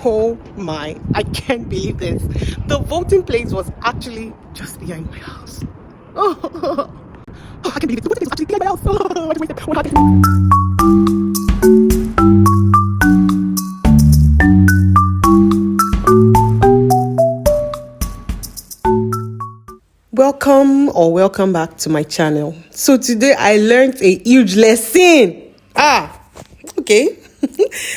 Oh my, I can't believe this. The voting place was actually just behind my house. Oh, I can't believe it. The voting place was actually behind my house. Oh, I just waited. Welcome back to my channel. So today I learned a huge lesson. Okay.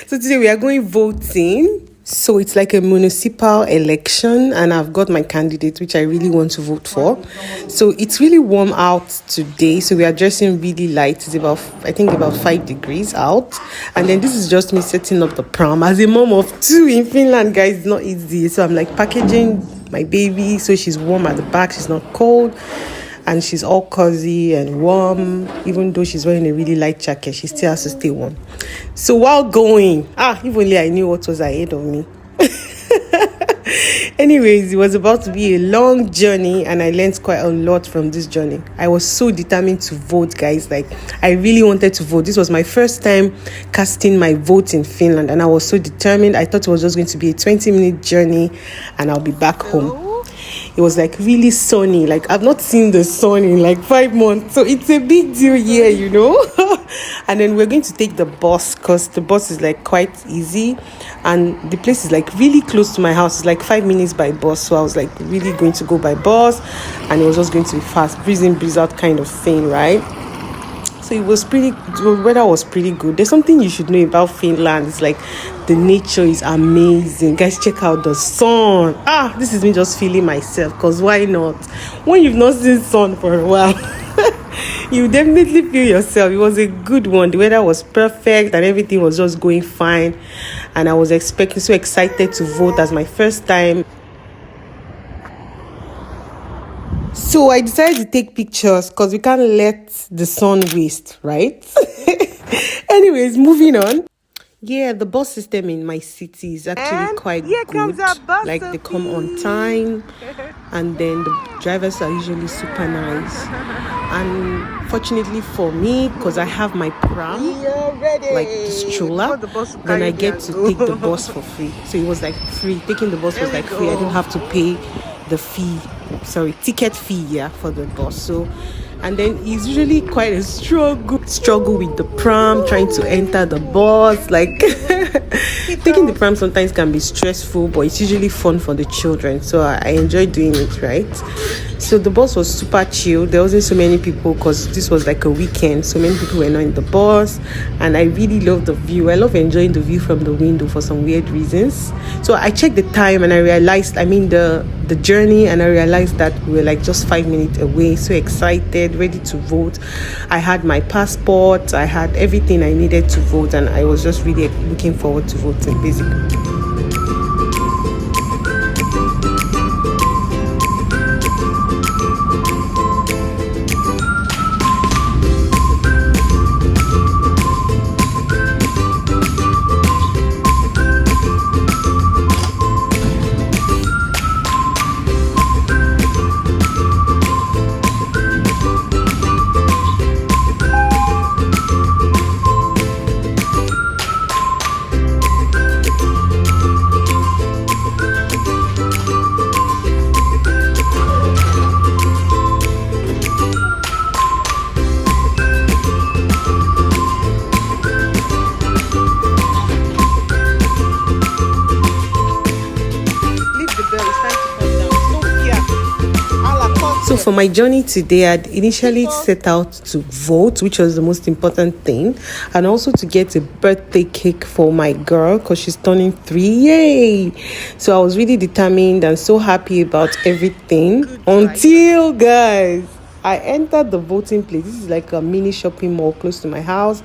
So today we are going voting. So it's like a municipal election and I've got my candidate which I really want to vote for. So it's really warm out today, so we are dressing really light. It's about 5 degrees out, and then this is just me setting up the pram. As a mom of 2 in Finland, guys, it's not easy. So I'm like packaging my baby so she's warm at the back, she's not cold, and she's all cozy and warm. Even though she's wearing a really light jacket, she still has to stay warm. So while going, if only I knew what was ahead of me. Anyways, it was about to be a long journey and I learned quite a lot from this journey. I was so determined to vote, guys. Like, I really wanted to vote. This was my first time casting my vote in Finland and I was so determined. I thought it was just going to be a 20-minute journey and I'll be back home. It was like really sunny. Like, I've not seen the sun in like 5 months. So it's a big deal here, you know. And then we're going to take the bus because the bus is like quite easy. And the place is like really close to my house. It's like 5 minutes by bus. So I was like really going to go by bus. And it was just going to be fast. Breeze in, breeze out kind of thing, right? So it was the weather was pretty good. There's something you should know about Finland. It's like the nature is amazing. Guys, check out the sun. This is me just feeling myself, because why not? When you've not seen sun for a while, you definitely feel yourself. It was a good one. The weather was perfect and everything was just going fine. And I was so excited to vote as my first time. So I decided to take pictures because we can't let the sun waste, right? Anyways, moving on. Yeah, the bus system in my city is actually quite good. Like, they come on time, and then the drivers are usually super nice. And fortunately for me, because I have my pram, like the stroller, then I get to take the bus for free. So it was like free. Taking the bus was like free. I don't have to pay the ticket fee, for the bus. So, and then it's usually quite a struggle with the pram, trying to enter the bus. Like, taking the pram sometimes can be stressful, but it's usually fun for the children. So I enjoy doing it, right? So the bus was super chill. There wasn't so many people because this was like a weekend. So many people were not in the bus, and I really love the view. I love enjoying the view from the window for some weird reasons. So I checked the time and I realized, the journey, and I realized that we were like just 5 minutes away. So excited, ready to vote. I had my passport, I had everything I needed to vote, and I was just really looking forward to voting, basically. So for my journey today, I'd initially set out to vote, which was the most important thing, and also to get a birthday cake for my girl because she's turning 3. Yay! So I was really determined and so happy about everything until, guys, I entered the voting place. This is like a mini shopping mall close to my house.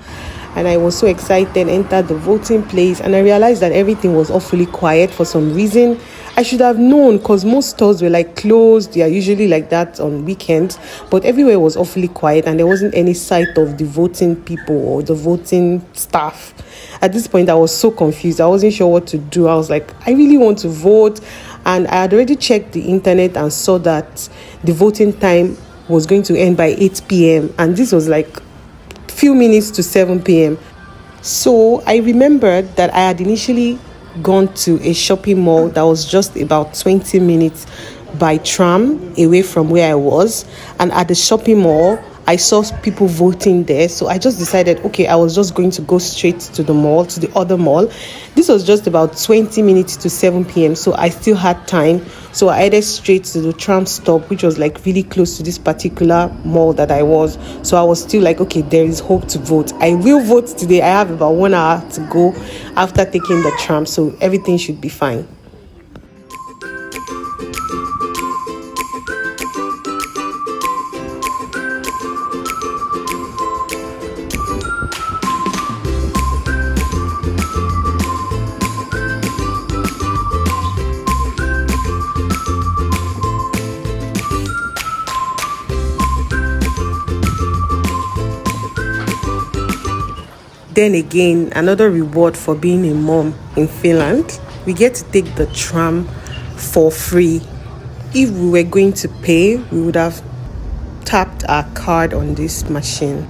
And I was so excited, entered the voting place, and I realized that everything was awfully quiet for some reason. I should have known because most stores were like closed. They are usually like that on weekends, but everywhere was awfully quiet and there wasn't any sight of the voting people or the voting staff. At this point, I was so confused. I wasn't sure what to do. I was like, I really want to vote. And I had already checked the internet and saw that the voting time was going to end by 8 p.m. And this was like few minutes to 7 p.m. So I remembered that I had initially gone to a shopping mall that was just about 20 minutes by tram away from where I was. And at the shopping mall, I saw people voting there. So I just decided, okay, I was just going to go straight to the mall, to the other mall. This was just about 20 minutes to 7 p.m. So I still had time. So I headed straight to the tram stop, which was like really close to this particular mall that I was. So I was still like, okay, there is hope to vote. I will vote today. I have about 1 hour to go after taking the tram. So everything should be fine. Then again, another reward for being a mom in Finland, we get to take the tram for free. If we were going to pay, we would have tapped our card on this machine.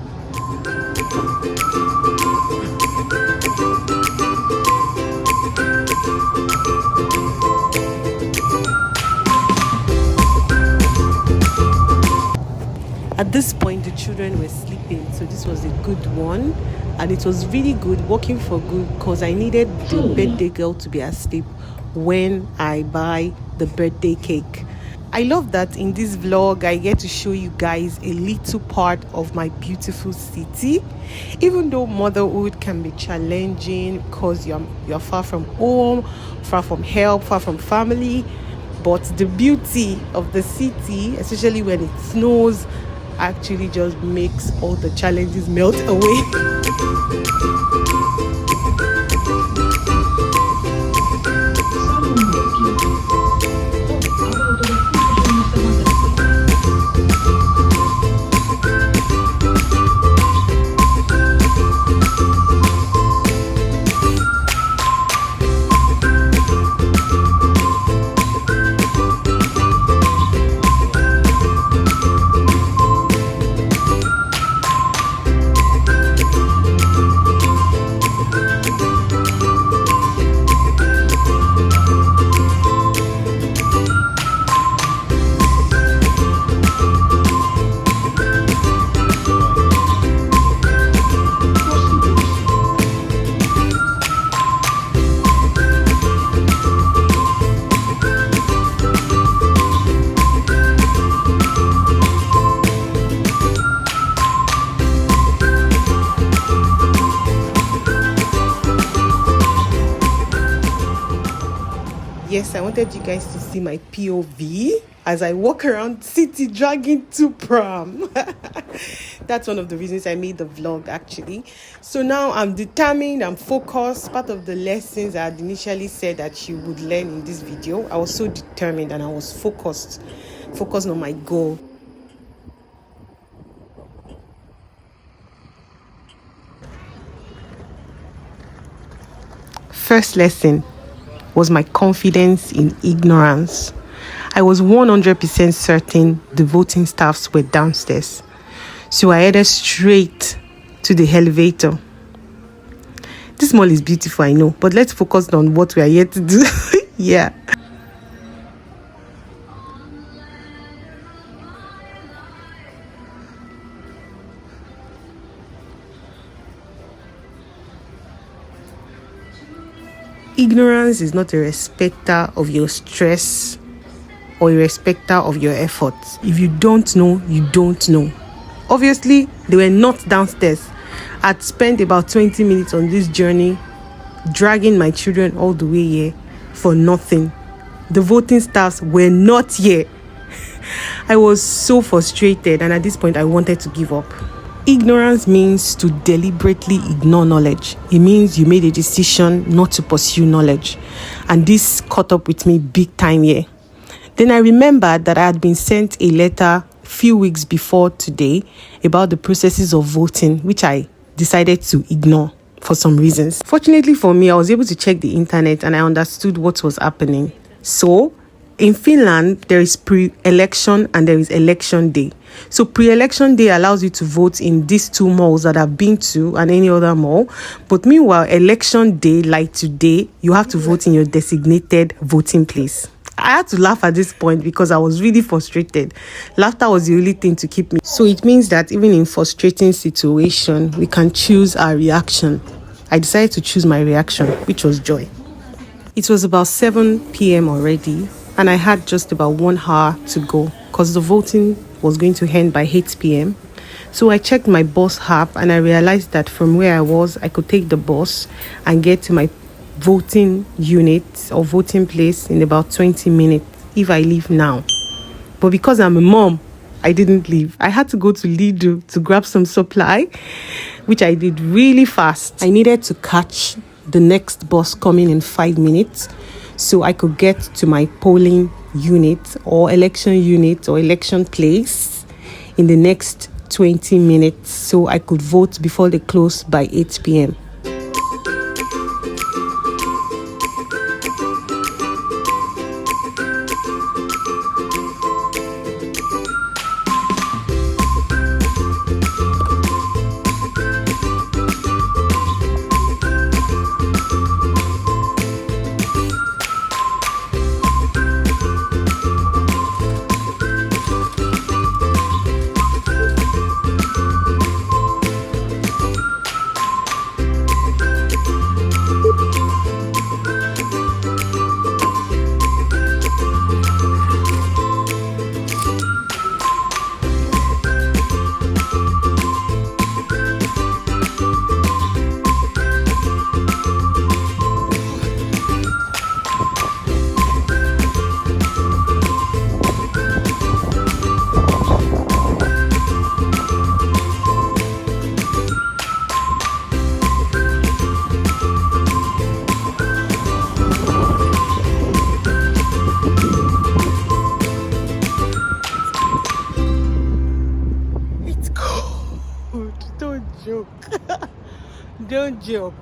At this point, the children were sleeping, so this was a good one. And it was really good, working for good, because I needed the birthday girl to be asleep when I buy the birthday cake. I love that in this vlog, I get to show you guys a little part of my beautiful city. Even though motherhood can be challenging because you're far from home, far from help, far from family. But the beauty of the city, especially when it snows, actually just makes all the challenges melt away. Yes, I wanted you guys to see my POV as I walk around city dragging two pram. That's one of the reasons I made the vlog, actually. So now I'm determined, I'm focused. Part of the lessons I had initially said that you would learn in this video, I was so determined and I was focused on my goal. First lesson was my confidence in ignorance. I was 100% certain the voting staffs were downstairs. So I headed straight to the elevator. This mall is beautiful, I know, but let's focus on what we are here to do. Yeah. Ignorance is not a respecter of your stress or a respecter of your efforts. If you don't know, you don't know. Obviously, they were not downstairs. I'd spent about 20 minutes on this journey, dragging my children all the way here for nothing. The voting staffs were not here. I was so frustrated, and at this point, I wanted to give up. Ignorance means to deliberately ignore knowledge. It means you made a decision not to pursue knowledge. And this caught up with me big time here. Then I remembered that I had been sent a letter a few weeks before today about the processes of voting, which I decided to ignore for some reasons. Fortunately for me, I was able to check the internet and I understood what was happening. So, in Finland, there is pre-election and there is election day. So pre-election day allows you to vote in these two malls that I've been to and any other mall. But meanwhile, election day, like today, you have to vote in your designated voting place. I had to laugh at this point because I was really frustrated. Laughter was the only thing to keep me. So it means that even in frustrating situation, we can choose our reaction. I decided to choose my reaction, which was joy. It was about 7 p.m. already, and I had just about 1 hour to go because the voting was going to end by 8 p.m. So I checked my bus app and I realized that from where I was, I could take the bus and get to my voting unit or voting place in about 20 minutes if I leave now. But because I'm a mom, I didn't leave. I had to go to Lidl to grab some supply, which I did really fast. I needed to catch the next bus coming in 5 minutes so I could get to my polling unit or election place in the next 20 minutes so I could vote before they close by 8 p.m. Don't joke. Don't joke.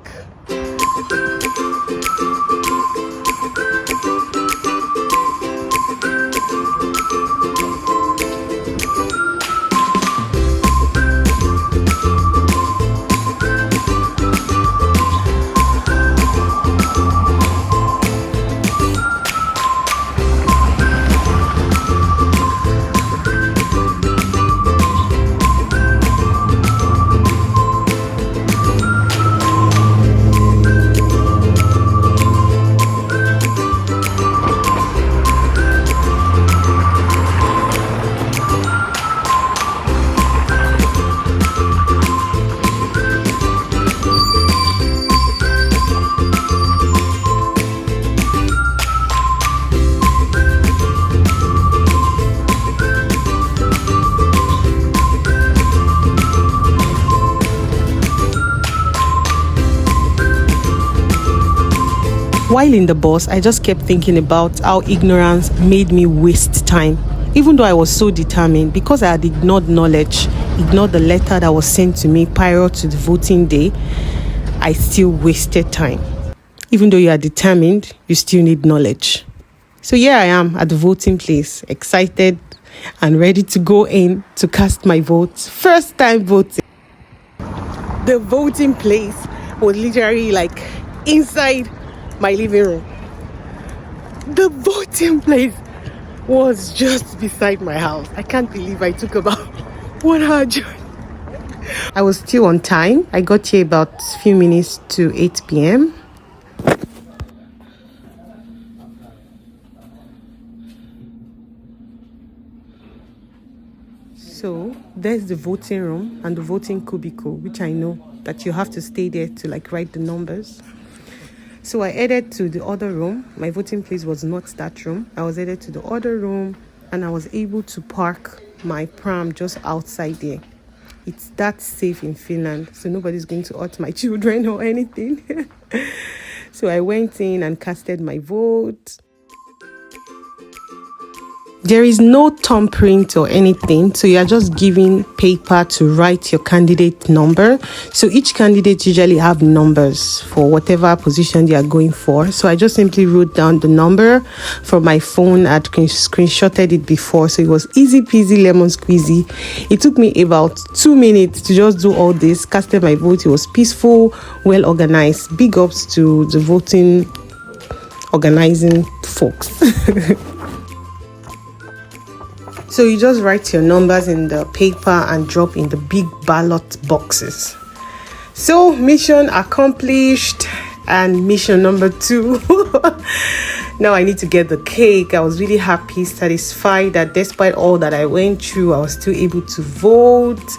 While in the bus, I just kept thinking about how ignorance made me waste time. Even though I was so determined, because I had ignored the letter that was sent to me prior to the voting day, I still wasted time. Even though you are determined, you still need knowledge. So here I am at the voting place, excited and ready to go in to cast my vote. First time voting. The voting place was literally like inside my living room. The voting place was just beside my house. I can't believe I took about 1 hour journey. I was still on time. I got here about a few minutes to 8 p.m. So there's the voting room and the voting cubicle, which I know that you have to stay there to like write the numbers. So I headed to the other room. My voting place was not that room. I was headed to the other room and I was able to park my pram just outside there. It's that safe in Finland, so nobody's going to hurt my children or anything. So I went in and casted my vote. There is no thumbprint or anything, so you are just giving paper to write your candidate number. So each candidate usually have numbers for whatever position they are going for. So I just simply wrote down the number from my phone. I'd screenshotted it before, so it was easy peasy lemon squeezy. It took me about 2 minutes to just do all this, casted my vote. It was peaceful, well organized. Big ups to the voting organizing folks. So you just write your numbers in the paper and drop in the big ballot boxes. So mission accomplished, and mission number 2. Now I need to get the cake. I was really happy, satisfied that despite all that I went through, I was still able to vote.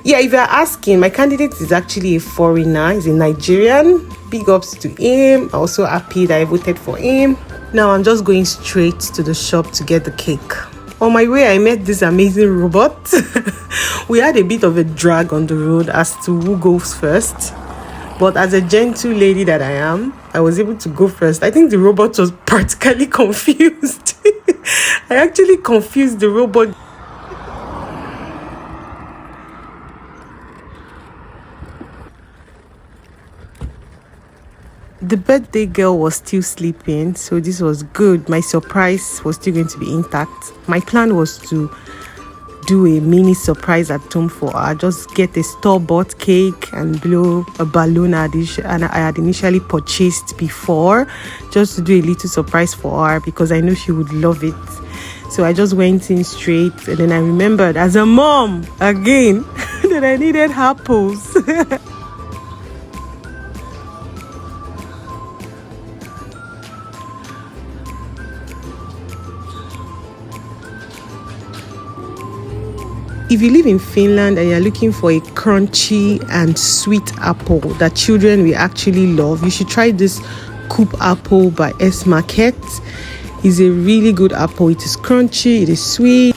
Yeah, if you're asking, my candidate is actually a foreigner. He's a Nigerian. Big ups to him. I'm also happy that I voted for him. Now I'm just going straight to the shop to get the cake. On my way, I met this amazing robot. We had a bit of a drag on the road as to who goes first. But as a gentle lady that I am, I was able to go first. I think the robot was practically confused. I actually confused the robot. The birthday girl was still sleeping, so this was good. My surprise was still going to be intact. My plan was to do a mini surprise at home for her. Just get a store-bought cake and blow a balloon and I had initially purchased before, just to do a little surprise for her because I knew she would love it. So I just went in straight, and then I remembered as a mom again that I needed apples. If you live in Finland and you're looking for a crunchy and sweet apple that children will actually love, you should try this Coop apple by S Market. It's a really good apple. It is crunchy, it is sweet.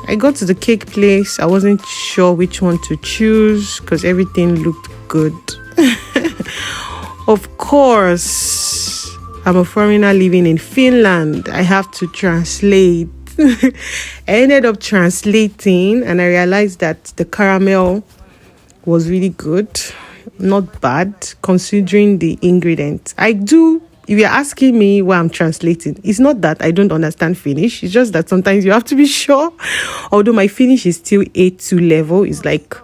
I got to the cake place. I wasn't sure which one to choose because everything looked good. Of course, I'm a foreigner living in Finland. I have to translate. I ended up translating and I realized that the caramel was really good. Not bad considering the ingredients. If you're asking me why I'm translating, it's not that I don't understand Finnish. It's just that sometimes you have to be sure. Although my Finnish is still A2 level. It's like,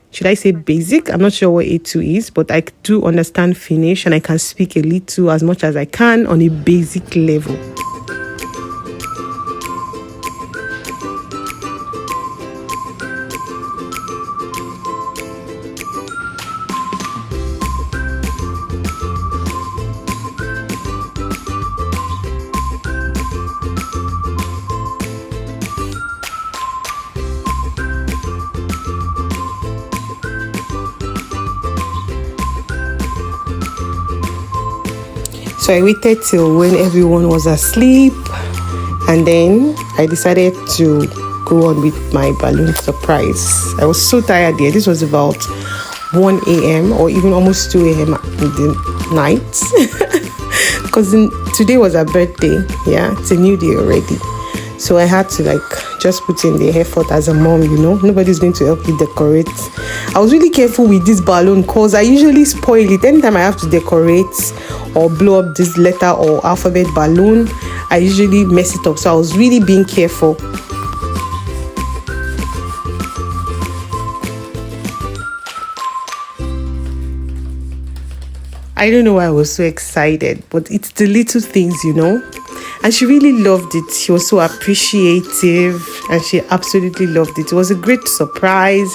should I say basic? I'm not sure what A2 is, but I do understand Finnish and I can speak a little as much as I can on a basic level. So I waited till when everyone was asleep, and then I decided to go on with my balloon surprise. I was so tired there. This was about 1 a.m. or even almost 2 a.m. in the night. Because today was her birthday. Yeah, it's a new day already. So I had to just put in the effort as a mom, Nobody's going to help you decorate. I was really careful with this balloon because I usually spoil it. Anytime I have to decorate or blow up this letter or alphabet balloon, I usually mess it up. So I was really being careful. I don't know why I was so excited, but it's the little things, And she really loved it. She was so appreciative and she absolutely loved it. It was a great surprise.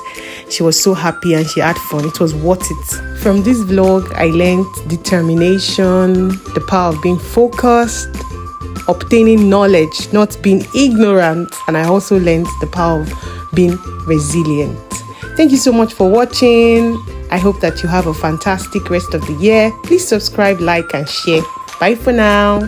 She was so happy and she had fun. It was worth it. From this vlog, I learned determination, the power of being focused, obtaining knowledge, not being ignorant. And I also learned the power of being resilient. Thank you so much for watching. I hope that you have a fantastic rest of the year. Please subscribe, like, and share. Bye for now.